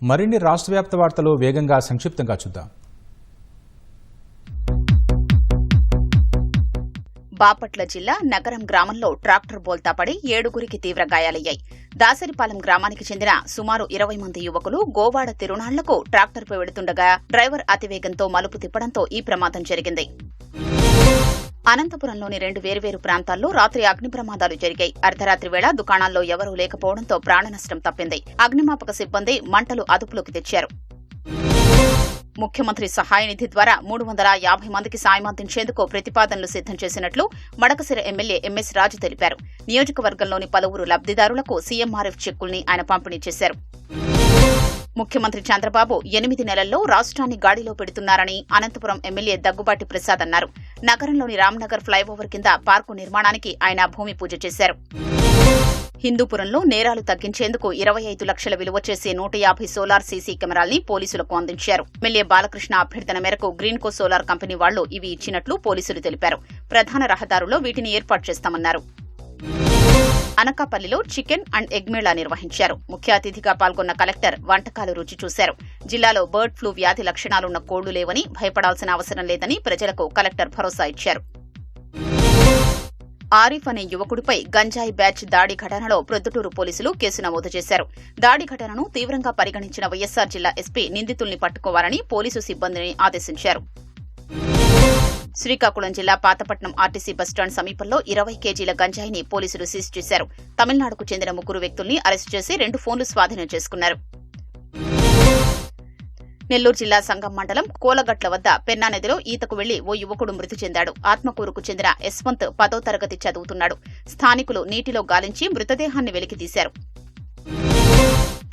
మరిన్ని రాష్ట్ర వ్యాప్త వార్తలు వేగంగా సంక్షిప్తంగా చూద్దాం. బాపట్ల జిల్లా నగరం గ్రామంలో ట్రాక్టర్ బోల్తా పడి 7గురికి తీవ్ర గాయాలయ్యాయి. దాసరిపాలెం గ్రామానికి చెందిన సుమారు 20 మంది యువకులు గోవాడ తిరునాళ్లకు ట్రాక్టర్పై వెళుతుండగా డ్రైవర్ అతివేగంతో మలుపు తిప్పడంతో ఈ ప్రమాదం జరిగింది. అనంతపురంలోని 2 వేర్వేరు ప్రాంతాల్లో రాత్రి అగ్ని ప్రమాదాలు జరిగాయి. అర్ధరాత్రి వేళ దుకాణాల్లో ఎవరూ లేకపోవడంతో ప్రాణనష్టం తప్పింది. అగ్నిమాపక సిబ్బంది మంటలు అదుపులోకి తెచ్చారు. ముఖ్యమంత్రి సహాయ నిధి ద్వారా 350 మందికి సాయం అందించేందుకు ప్రతిపాదనలు సిద్దం చేసినట్లు మడకశిర ఎమ్మెల్యే ఎంఎస్ రాజు తెలిపారు. నియోజకవర్గంలోని పలువురు లబ్దిదారులకు సీఎంఆర్ఎఫ్ చెక్కుల్ని ఆయన పంపిణీ చేశారు. ముఖ్యమంత్రి చంద్రబాబు 8 నెలల్లో రాష్ట్రాన్ని గాడిలో పెడుతున్నారని అనంతపురం ఎమ్మెల్యే దగ్గుబాటి ప్రసాద్ అన్నారు. నగరంలోని రామ్నగర్ ఫ్లైఓవర్ కింద పార్కు నిర్మాణానికి ఆయన భూమి పూజ చేశారు. హిందూపురంలో నేరాలు తగ్గించేందుకు 25 లక్షల విలువ చేసే 150 సోలార్ సీసీ కెమెరాల్ని పోలీసులకు అందించారు. ఎమ్మెల్యే బాలకృష్ణ అభ్యర్థన మేరకు గ్రీన్కో సోలార్ కంపెనీ వాళ్లు ఇవి ఇచ్చినట్లు పోలీసులు తెలిపారు. ప్రధాన రహదారుల్లో వీటిని ఏర్పాటు చేస్తామన్నారు. అనకాపల్లిలో చికెన్ అండ్ ఎగ్ మేళా నిర్వహించారు. ముఖ్య అతిథిగా పాల్గొన్న కలెక్టర్ వంటకాలు రుచి చూశారు. జిల్లాలో బర్డ్ ఫ్లూ వ్యాధి లక్షణాలున్న కోళ్లు లేవని, భయపడాల్సిన అవసరం లేదని ప్రజలకు కలెక్టర్ భరోసా ఇచ్చారు. ఆరిఫ్ అనే యువకుడిపై గంజాయి బ్యాచ్ దాడి ఘటనలో ప్రొద్దుటూరు పోలీసులు కేసు నమోదు చేశారు. దాడి ఘటనను తీవ్రంగా పరిగణించిన వైఎస్సార్ జిల్లా ఎస్పీ నిందితుల్ని పట్టుకోవాలని పోలీసు సిబ్బందిని ఆదేశించారు. శ్రీకాకుళం జిల్లా పాతపట్నం ఆర్టీసీ బస్టాండ్ సమీపంలో 20 కేజీల గంజాయిని పోలీసులు సీజ్ చేశారు. తమిళనాడుకు చెందిన 3 వ్యక్తుల్ని అరెస్టు చేసి 2 ఫోన్లు స్వాధీనం చేసుకున్నారు. నెల్లూరు జిల్లా సంగం మండలం కోలగట్ల వద్ద పెన్నా నదిలో ఈతకు వెళ్లి ఓ యువకుడు మృతి చెందాడు. ఆత్మకూరుకు చెందిన యశ్వంత్ 10వ తరగతి చదువుతున్నాడు. స్థానికులు నీటిలో గాలించి మృతదేహాన్ని వెలికితీశారు.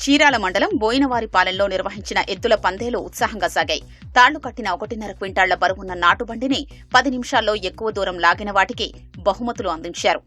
చీరాల మండలం బోయినవారిపాలెంలో నిర్వహించిన ఎద్దుల పందేలు ఉత్సాహంగా సాగాయి. తాళ్లు కట్టిన 1.5 క్వింటాళ్ల బరువున్న నాటుబండిని 10 నిమిషాల్లో ఎక్కువ దూరం లాగిన వాటికి బహుమతులు అందించారు.